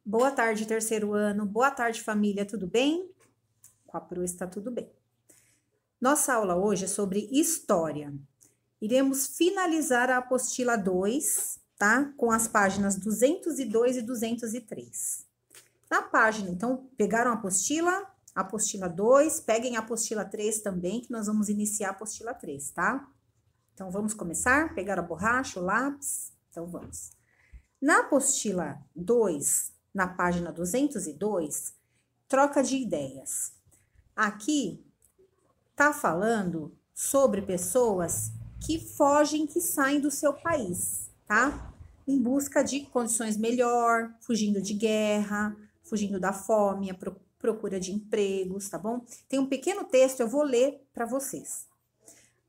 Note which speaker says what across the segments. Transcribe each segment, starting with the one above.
Speaker 1: Boa tarde, terceiro ano. Boa tarde, família. Tudo bem? Com a Pro está tudo bem. Nossa aula hoje é sobre história. Iremos finalizar a apostila 2, tá? Com as páginas 202 e 203. Na página, então, pegaram a apostila 2, peguem a apostila 3 também, que nós vamos iniciar a apostila 3, tá? Então, vamos começar? Pegar a borracha, o lápis? Então, vamos. Na apostila 2, na página 202, troca de ideias. Aqui tá falando sobre pessoas que fogem, que saem do seu país, tá? Em busca de condições melhor, fugindo de guerra, fugindo da fome, a procura de empregos, tá bom? Tem um pequeno texto, eu vou ler para vocês.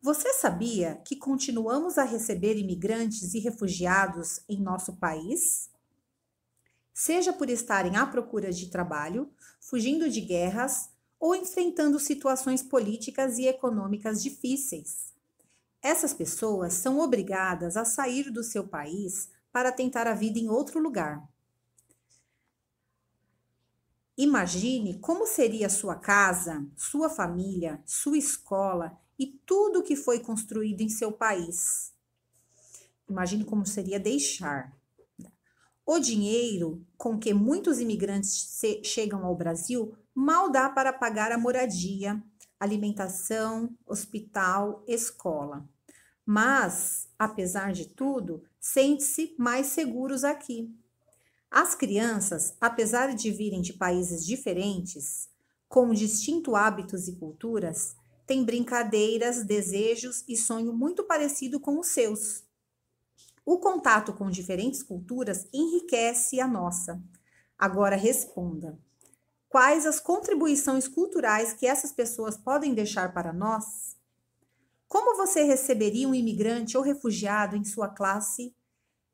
Speaker 1: Você sabia que continuamos a receber imigrantes e refugiados em nosso país? Seja por estarem à procura de trabalho, fugindo de guerras ou enfrentando situações políticas e econômicas difíceis. Essas pessoas são obrigadas a sair do seu país para tentar a vida em outro lugar. Imagine como seria sua casa, sua família, sua escola e tudo que foi construído em seu país. Imagine como seria deixar. O dinheiro com que muitos imigrantes chegam ao Brasil mal dá para pagar a moradia, alimentação, hospital, escola. Mas, apesar de tudo, sentem-se mais seguros aqui. As crianças, apesar de virem de países diferentes, com distintos hábitos e culturas, têm brincadeiras, desejos e sonho muito parecido com os seus. O contato com diferentes culturas enriquece a nossa. Agora responda: quais as contribuições culturais que essas pessoas podem deixar para nós? Como você receberia um imigrante ou refugiado em sua classe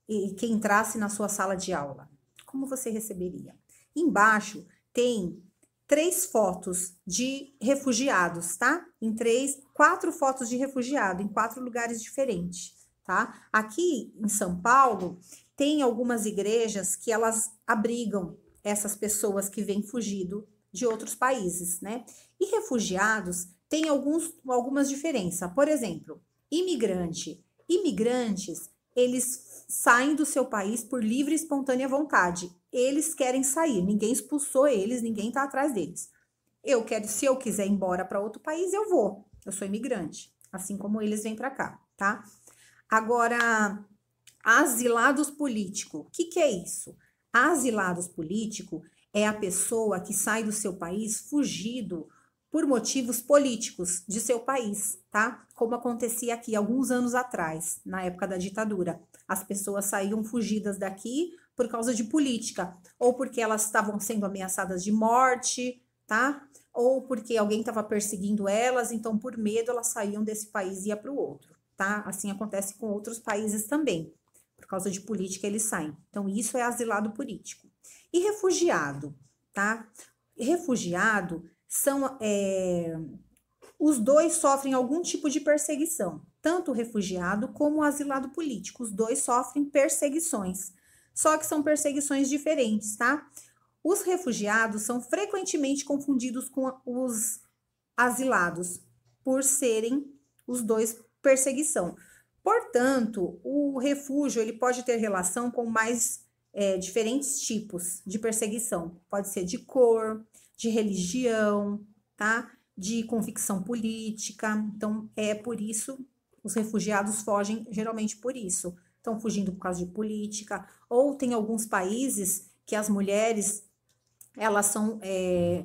Speaker 1: e que entrasse na sua sala de aula? Como você receberia? Embaixo tem 3 fotos de refugiados, tá? Quatro fotos de refugiado em 4 lugares diferentes, tá? Aqui em São Paulo tem algumas igrejas que elas abrigam essas pessoas que vêm fugido de outros países, né? E refugiados tem algumas diferenças. Por exemplo, imigrantes, eles saem do seu país por livre e espontânea vontade. Eles querem sair, ninguém expulsou eles, ninguém está atrás deles. Se eu quiser ir embora para outro país, eu vou. Eu sou imigrante, assim como eles vêm para cá, tá? Agora, asilados político. O que é isso? Asilados político é a pessoa que sai do seu país fugido por motivos políticos de seu país, tá? Como acontecia aqui alguns anos atrás, na época da ditadura. As pessoas saíam fugidas daqui por causa de política, ou porque elas estavam sendo ameaçadas de morte, tá? Ou porque alguém estava perseguindo elas, então por medo elas saíam desse país e ia para o outro, tá? Assim acontece com outros países também. Por causa de política eles saem. Então isso é asilado político. E refugiado, tá? Refugiado são os dois sofrem algum tipo de perseguição, tanto o refugiado como o asilado político. Os dois sofrem perseguições, só que são perseguições diferentes, tá? Os refugiados são frequentemente confundidos com os asilados, por serem os dois perseguição. Portanto, o refúgio ele pode ter relação com mais diferentes tipos de perseguição. Pode ser de cor, de religião, tá? De convicção política. Então, por isso, os refugiados fogem geralmente por isso. Estão fugindo por causa de política. Ou tem alguns países que as mulheres, elas são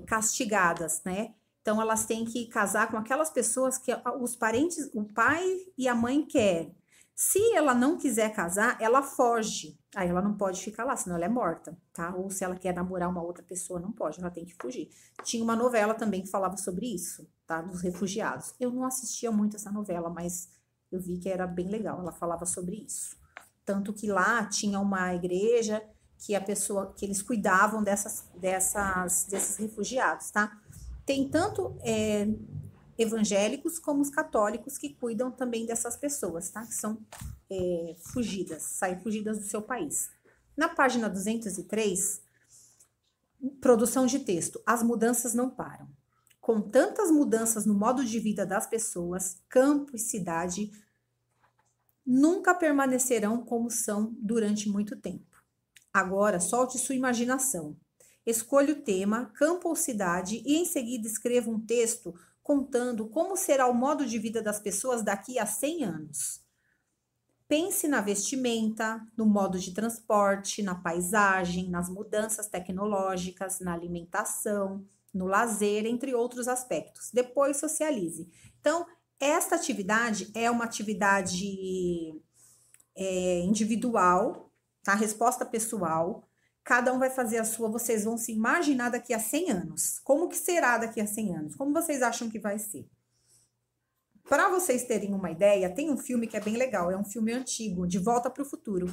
Speaker 1: castigadas, né? Então, elas têm que casar com aquelas pessoas que os parentes, o pai e a mãe querem. Se ela não quiser casar, ela foge. Aí ela não pode ficar lá, senão ela é morta, tá? Ou se ela quer namorar uma outra pessoa, não pode, ela tem que fugir. Tinha uma novela também que falava sobre isso, tá? Dos refugiados. Eu não assistia muito essa novela, mas eu vi que era bem legal, ela falava sobre isso. Tanto que lá tinha uma igreja que eles cuidavam desses refugiados, tá? Tem tanto evangélicos como os católicos que cuidam também dessas pessoas, tá? Que são saem fugidas do seu país. Na página 203, Produção de texto. As mudanças não param. Com tantas mudanças no modo de vida das pessoas, campo e cidade nunca permanecerão como são durante muito tempo. Agora, solte sua imaginação. Escolha o tema, campo ou cidade e em seguida escreva um texto contando como será o modo de vida das pessoas daqui a 100 anos. Pense na vestimenta, no modo de transporte, na paisagem, nas mudanças tecnológicas, na alimentação, no lazer, entre outros aspectos. Depois socialize. Então, esta atividade é uma atividade individual, tá? Resposta pessoal. Cada um vai fazer a sua, vocês vão se imaginar daqui a 100 anos. Como que será daqui a 100 anos? Como vocês acham que vai ser? Para vocês terem uma ideia, tem um filme que é bem legal, é um filme antigo, De Volta para o Futuro.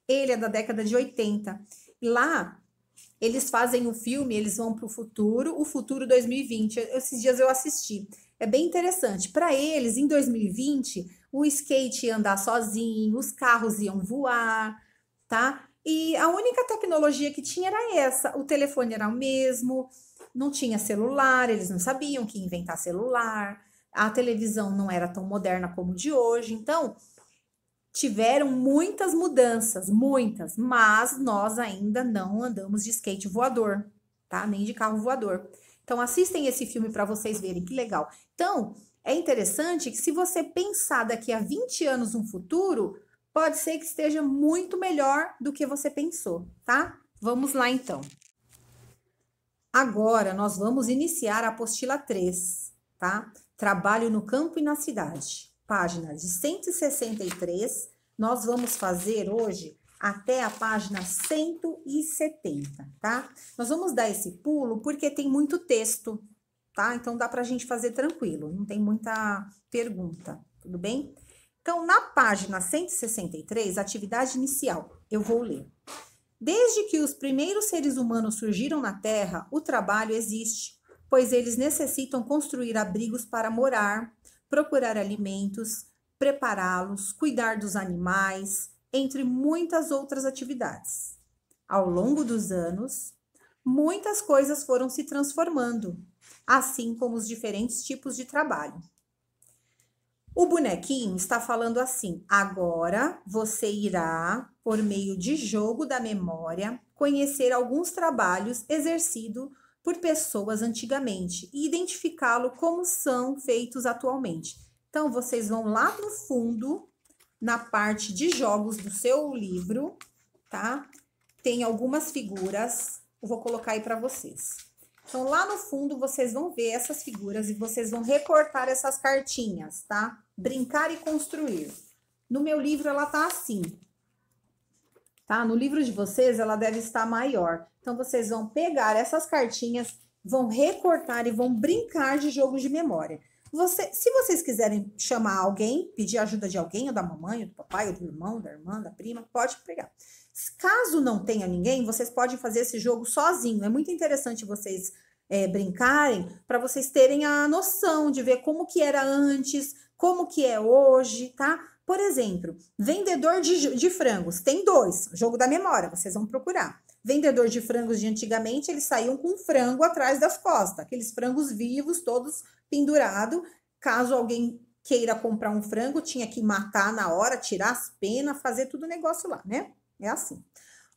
Speaker 1: Ele é da década de 80. E lá, eles fazem o filme, eles vão para o futuro 2020. Esses dias eu assisti. É bem interessante. Para eles, em 2020, o skate ia andar sozinho, os carros iam voar, tá? E a única tecnologia que tinha era essa. O telefone era o mesmo, não tinha celular, eles não sabiam que ia inventar celular. A televisão não era tão moderna como de hoje, então tiveram muitas mudanças, muitas, mas nós ainda não andamos de skate voador, tá? Nem de carro voador. Então assistem esse filme para vocês verem que legal. Então, é interessante que se você pensar daqui a 20 anos no futuro, pode ser que esteja muito melhor do que você pensou, tá? Vamos lá então. Agora nós vamos iniciar a apostila 3, tá? Trabalho no campo e na cidade. Página de 163, nós vamos fazer hoje até a página 170, tá? Nós vamos dar esse pulo porque tem muito texto, tá? Então dá pra gente fazer tranquilo, não tem muita pergunta, tudo bem? Então, na página 163, atividade inicial, eu vou ler. Desde que os primeiros seres humanos surgiram na Terra, o trabalho existe, pois eles necessitam construir abrigos para morar, procurar alimentos, prepará-los, cuidar dos animais, entre muitas outras atividades. Ao longo dos anos, muitas coisas foram se transformando, assim como os diferentes tipos de trabalho. O bonequinho está falando assim: agora você irá, por meio de jogo da memória, conhecer alguns trabalhos exercidos por pessoas antigamente e identificá-lo como são feitos atualmente. Então, vocês vão lá no fundo, na parte de jogos do seu livro, tá? Tem algumas figuras, eu vou colocar aí para vocês. Então, lá no fundo, vocês vão ver essas figuras e vocês vão recortar essas cartinhas, tá? Brincar e construir. No meu livro, ela tá assim, tá? No livro de vocês, ela deve estar maior. Então, vocês vão pegar essas cartinhas, vão recortar e vão brincar de jogos de memória. Se vocês quiserem chamar alguém, pedir ajuda de alguém, ou da mamãe, ou do papai, ou do irmão, da irmã, da prima, pode pegar. Caso não tenha ninguém, vocês podem fazer esse jogo sozinho. É muito interessante vocês brincarem, para vocês terem a noção de ver como que era antes, como que é hoje, tá? Por exemplo, vendedor de frangos. Tem dois, jogo da memória, vocês vão procurar. Vendedor de frangos de antigamente, eles saíam com frango atrás das costas. Aqueles frangos vivos, todos pendurados. Caso alguém queira comprar um frango, tinha que matar na hora, tirar as penas, fazer tudo o negócio lá, né? É assim.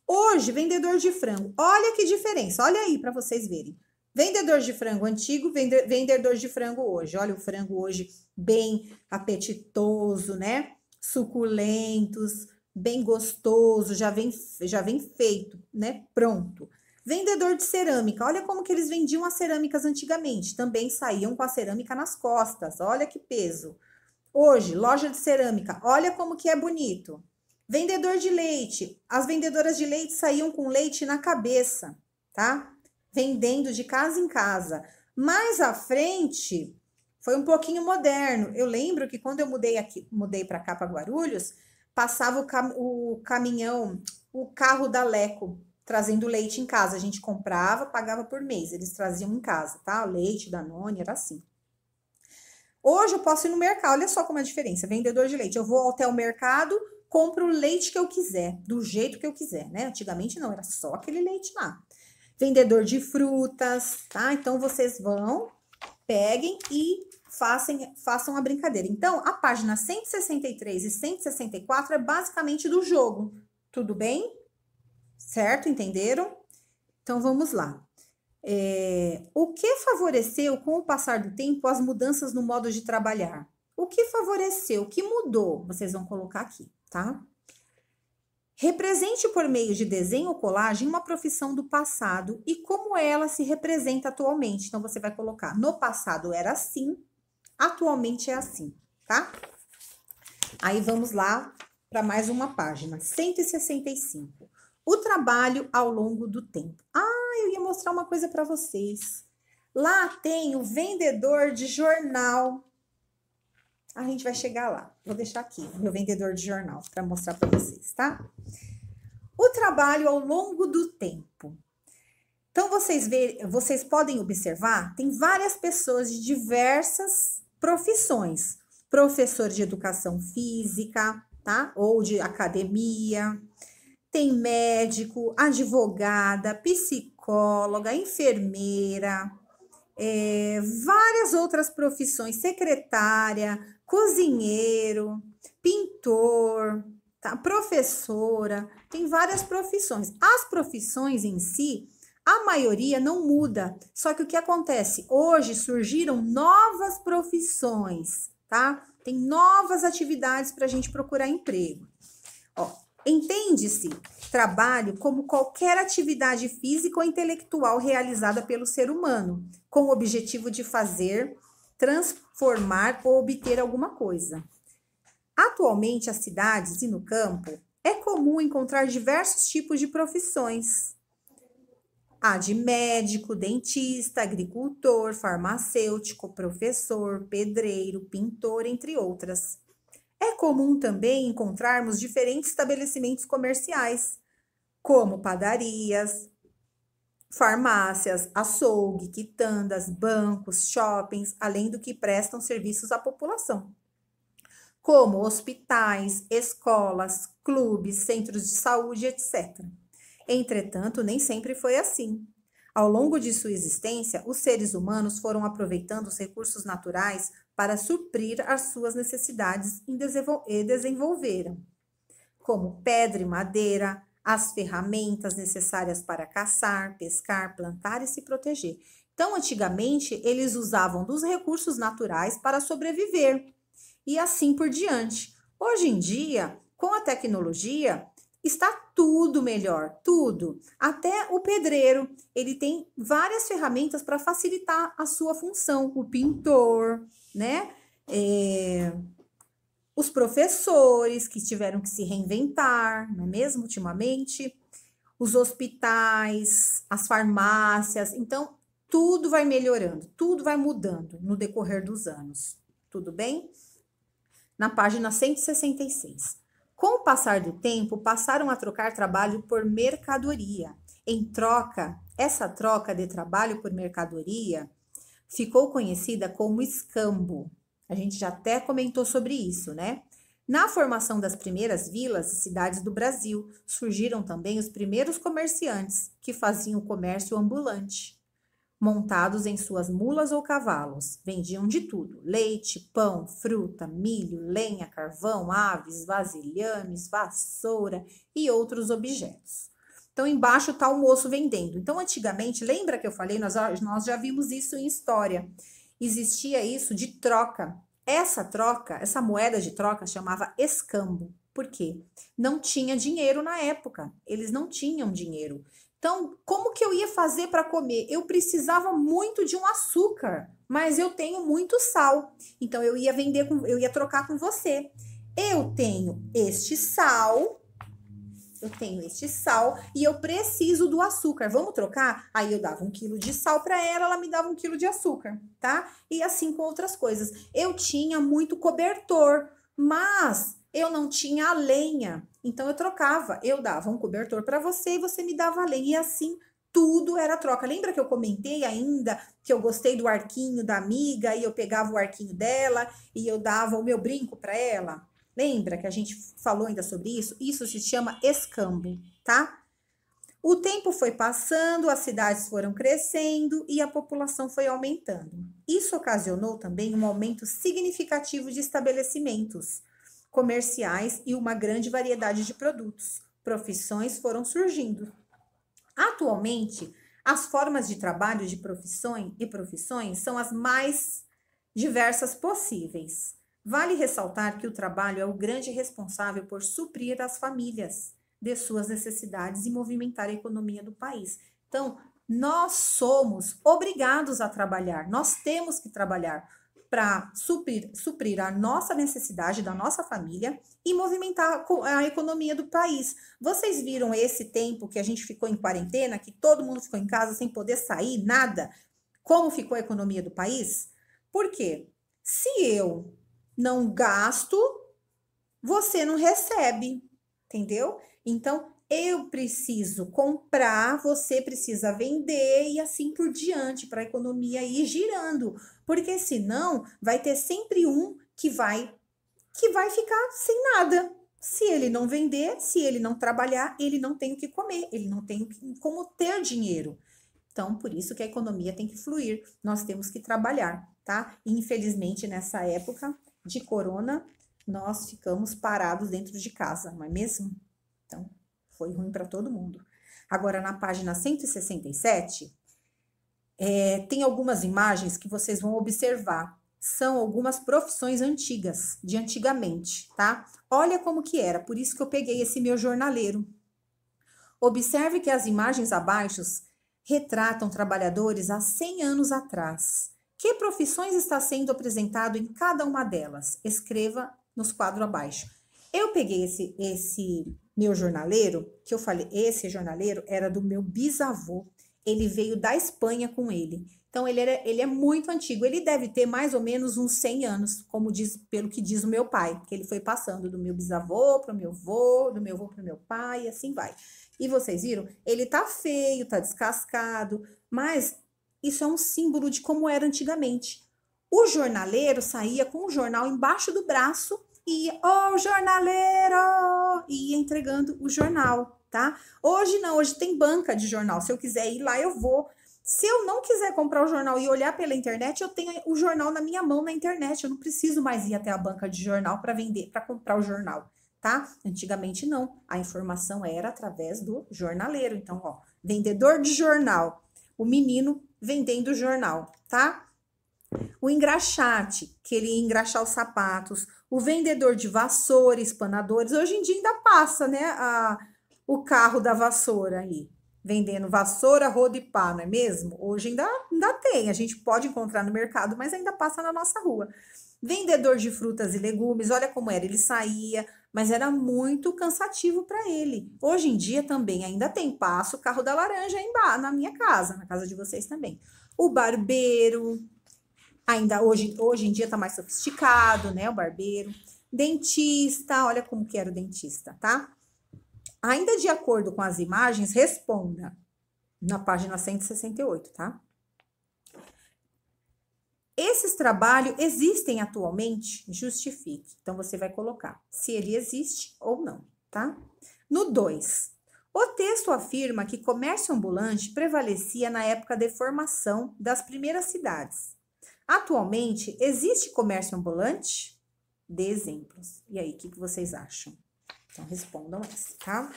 Speaker 1: Hoje, vendedor de frango. Olha que diferença. Olha aí para vocês verem. Vendedor de frango antigo, vendedor de frango hoje. Olha o frango hoje bem apetitoso, né? Suculentos, bem gostoso, já vem feito, né? Pronto. Vendedor de cerâmica. Olha como que eles vendiam as cerâmicas antigamente. Também saíam com a cerâmica nas costas. Olha que peso. Hoje, loja de cerâmica. Olha como que é bonito. Vendedor de leite. As vendedoras de leite saíam com leite na cabeça, tá? Vendendo de casa em casa. Mais à frente, foi um pouquinho moderno. Eu lembro que quando eu mudei para cá, para Guarulhos, passava o caminhão, o carro da Leco, trazendo leite em casa. A gente comprava, pagava por mês. Eles traziam em casa, tá? Leite, Danone, era assim. Hoje eu posso ir no mercado. Olha só como é a diferença. Vendedor de leite. Eu vou até o mercado, compro o leite que eu quiser, do jeito que eu quiser, né? Antigamente não, era só aquele leite lá. vendedor de frutas, tá? Então, vocês vão, peguem e façam a brincadeira. Então, a página 163 e 164 é basicamente do jogo, tudo bem? Certo? Entenderam? Então, vamos lá. O que favoreceu, com o passar do tempo, as mudanças no modo de trabalhar? O que favoreceu? O que mudou? Vocês vão colocar aqui, tá? Represente por meio de desenho ou colagem uma profissão do passado e como ela se representa atualmente. Então, você vai colocar, no passado era assim, atualmente é assim, tá? Aí, vamos lá para mais uma página, 165. O trabalho ao longo do tempo. Eu ia mostrar uma coisa para vocês. Lá tem o vendedor de jornal. A gente vai chegar lá. Vou deixar aqui o meu vendedor de jornal para mostrar para vocês, tá? O trabalho ao longo do tempo. Então, vocês podem observar, tem várias pessoas de diversas profissões. Professor de educação física, tá? Ou de academia. Tem médico, advogada, psicóloga, enfermeira, várias outras profissões, secretária, cozinheiro, pintor, tá? Professora, tem várias profissões. As profissões em si, a maioria não muda, só que o que acontece? Hoje surgiram novas profissões, tá? Tem novas atividades para a gente procurar emprego. Ó, entende-se trabalho como qualquer atividade física ou intelectual realizada pelo ser humano, com o objetivo de fazer, transformar ou obter alguma coisa. Atualmente, as cidades e no campo, é comum encontrar diversos tipos de profissões. Há de médico, dentista, agricultor, farmacêutico, professor, pedreiro, pintor, entre outras. É comum também encontrarmos diferentes estabelecimentos comerciais, como padarias, farmácias, açougue, quitandas, bancos, shoppings, além do que prestam serviços à população, como hospitais, escolas, clubes, centros de saúde, etc. Entretanto, nem sempre foi assim. Ao longo de sua existência, os seres humanos foram aproveitando os recursos naturais para suprir as suas necessidades e desenvolveram, como pedra e madeira, as ferramentas necessárias para caçar, pescar, plantar e se proteger. Então, antigamente, eles usavam dos recursos naturais para sobreviver e assim por diante. Hoje em dia, com a tecnologia, está tudo melhor, tudo. Até o pedreiro, ele tem várias ferramentas para facilitar a sua função. O pintor, né? Os professores que tiveram que se reinventar, não é mesmo, ultimamente? Os hospitais, as farmácias. Então, tudo vai melhorando, tudo vai mudando no decorrer dos anos. Tudo bem? Na página 166. Com o passar do tempo, passaram a trocar trabalho por mercadoria. Em troca, essa troca de trabalho por mercadoria ficou conhecida como escambo. A gente já até comentou sobre isso, né? Na formação das primeiras vilas e cidades do Brasil, surgiram também os primeiros comerciantes que faziam o comércio ambulante. Montados em suas mulas ou cavalos, vendiam de tudo: leite, pão, fruta, milho, lenha, carvão, aves, vasilhames, vassoura e outros objetos. Então, embaixo está o moço vendendo. Então, antigamente, lembra que eu falei, nós já vimos isso em história. Existia isso de troca. Essa troca, essa moeda de troca chamava escambo. Por quê? Não tinha dinheiro na época. Eles não tinham dinheiro. Então, como que eu ia fazer para comer? Eu precisava muito de um açúcar, mas eu tenho muito sal. Então, eu ia trocar com você. Eu tenho este sal e eu preciso do açúcar. Vamos trocar? Aí eu dava 1 quilo de sal para ela, ela me dava 1 quilo de açúcar, tá? E assim com outras coisas. Eu tinha muito cobertor, mas eu não tinha a lenha. Então eu trocava. Eu dava um cobertor para você e você me dava a lenha. E assim tudo era troca. Lembra que eu comentei ainda que eu gostei do arquinho da amiga e eu pegava o arquinho dela e eu dava o meu brinco para ela? Lembra que a gente falou ainda sobre isso? Isso se chama escambo, tá? O tempo foi passando, as cidades foram crescendo e a população foi aumentando. Isso ocasionou também um aumento significativo de estabelecimentos comerciais e uma grande variedade de produtos. Profissões foram surgindo. Atualmente, as formas de trabalho de profissões são as mais diversas possíveis. Vale ressaltar que o trabalho é o grande responsável por suprir as famílias de suas necessidades e movimentar a economia do país. Então, nós somos obrigados a trabalhar, nós temos que trabalhar para suprir a nossa necessidade da nossa família e movimentar a economia do país. Vocês viram esse tempo que a gente ficou em quarentena, que todo mundo ficou em casa sem poder sair, nada? Como ficou a economia do país? Por quê? Se eu não gasto, você não recebe, entendeu? Então, eu preciso comprar, você precisa vender e assim por diante, para a economia ir girando. Porque senão vai ter sempre um que vai ficar sem nada. Se ele não vender, se ele não trabalhar, ele não tem o que comer, ele não tem como ter dinheiro. Então, por isso que a economia tem que fluir, nós temos que trabalhar, tá? E, infelizmente, nessa época de corona, nós ficamos parados dentro de casa, não é mesmo? Então, foi ruim para todo mundo. Agora, na página 167, tem algumas imagens que vocês vão observar. São algumas profissões antigas, de antigamente, tá? Olha como que era, por isso que eu peguei esse meu jornaleiro. Observe que as imagens abaixo retratam trabalhadores há 100 anos atrás. Que profissões está sendo apresentado em cada uma delas? Escreva nos quadros abaixo. Eu peguei esse meu jornaleiro, que eu falei, esse jornaleiro era do meu bisavô. Ele veio da Espanha com ele. Então, ele é muito antigo. Ele deve ter mais ou menos uns 100 anos, pelo que diz o meu pai, que ele foi passando do meu bisavô para o meu avô, do meu avô para o meu pai, e assim vai. E vocês viram? Ele tá feio, tá descascado, mas isso é um símbolo de como era antigamente. O jornaleiro saía com o jornal embaixo do braço e ia, jornaleiro! E ia entregando o jornal, tá? Hoje não, hoje tem banca de jornal. Se eu quiser ir lá, eu vou. Se eu não quiser comprar o jornal e olhar pela internet, eu tenho o jornal na minha mão na internet. Eu não preciso mais ir até a banca de jornal para vender, para comprar o jornal, tá? Antigamente não. A informação era através do jornaleiro. Então, ó, vendedor de jornal, o menino vendendo jornal, tá? O engraxate, que ele ia engraxar os sapatos, o vendedor de vassoura, espanadores. Hoje em dia ainda passa, né, o carro da vassoura aí, vendendo vassoura, rodo e pá, não é mesmo? Hoje ainda tem, a gente pode encontrar no mercado, mas ainda passa na nossa rua. Vendedor de frutas e legumes, olha como era, ele saía, mas era muito cansativo para ele. Hoje em dia também ainda tem, passa o carro da laranja aí na minha casa, na casa de vocês também. O barbeiro, ainda hoje em dia tá mais sofisticado, né, o barbeiro. Dentista, olha como que era o dentista, tá? Ainda de acordo com as imagens, responda na página 168, tá? Esses trabalhos existem atualmente? Justifique. Então, você vai colocar se ele existe ou não, tá? No 2, o texto afirma que comércio ambulante prevalecia na época de formação das primeiras cidades. Atualmente, existe comércio ambulante? Dê exemplos. E aí, o que vocês acham? Então, respondam essa, tá?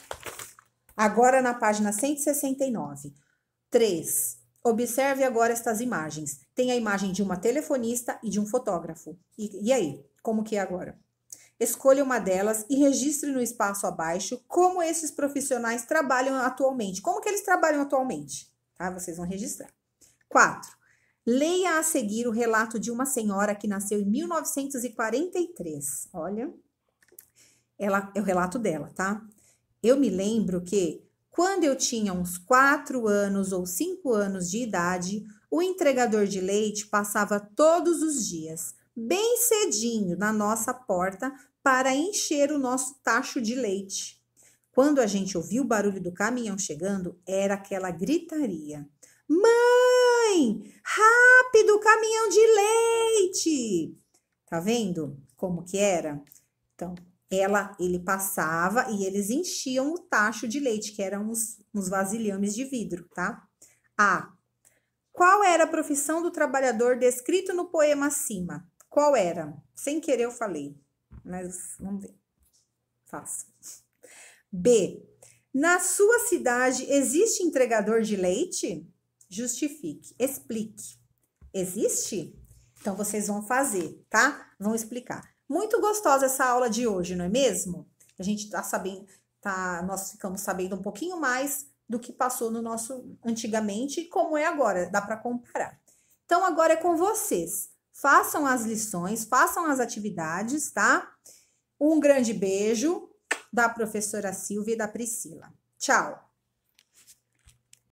Speaker 1: Agora, na página 169. 3. Observe agora estas imagens. Tem a imagem de uma telefonista e de um fotógrafo. E aí, como que é agora? Escolha uma delas e registre no espaço abaixo como esses profissionais trabalham atualmente. Como que eles trabalham atualmente? Tá? Vocês vão registrar. 4. Leia a seguir o relato de uma senhora que nasceu em 1943. Olha, é o relato dela, tá? Eu me lembro que, quando eu tinha uns 4 anos ou 5 anos de idade, o entregador de leite passava todos os dias, bem cedinho, na nossa porta para encher o nosso tacho de leite. Quando a gente ouvia o barulho do caminhão chegando, era aquela gritaria. Mãe, rápido, caminhão de leite! Tá vendo como que era? Então, Ele passava e eles enchiam o tacho de leite, que eram uns vasilhames de vidro, tá? A. Qual era a profissão do trabalhador descrito no poema acima? Qual era? Sem querer eu falei, mas vamos ver. Faça. B. Na sua cidade existe entregador de leite? Justifique, explique. Existe? Então vocês vão fazer, tá? Vão explicar. Muito gostosa essa aula de hoje, não é mesmo? A gente tá sabendo, nós ficamos sabendo um pouquinho mais do que passou no nosso antigamente e como é agora, dá para comparar. Então agora é com vocês. Façam as lições, façam as atividades, tá? Um grande beijo da professora Silvia e da Priscila. Tchau!